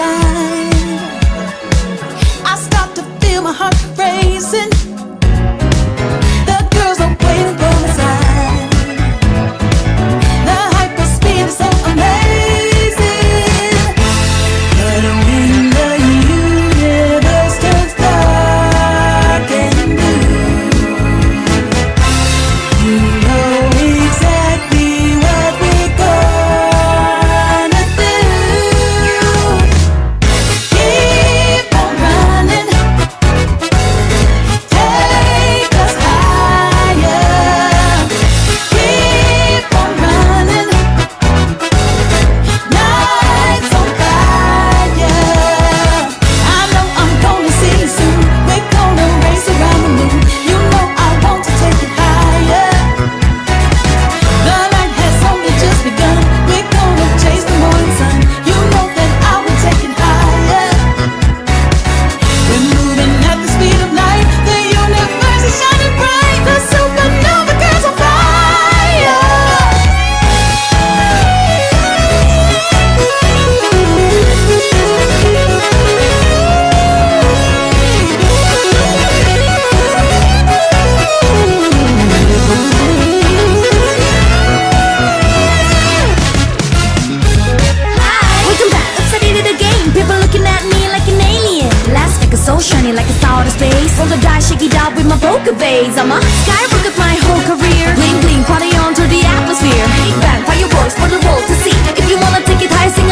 line. I start to feel my heart racing. The girls are waiting for my sign. The hyper speed is so amazing. But when the universe turns dark and blue, you know exactly what we're gonna do. Keep on running, take us higher. Keep on running, nights on fire. I know I'm gonna see you soon. We're gonna race around the moon. You know I want to take it higher. The night has only just begun. We're gonna chase the morning sun. You know that I will take it higher. We're moving at the speed of light. The universe is shining bright. The supernova girls on fire. Welcome back, upside into the game. People looking at me like an alien. Last week is so shiny like it's outer space. Roll the dice, shake it out with my poker face. I'm a skyrocket my whole career. Bling bling, party on through the atmosphere. Big bang, fireworks for the world to see. If you wanna take it high, sing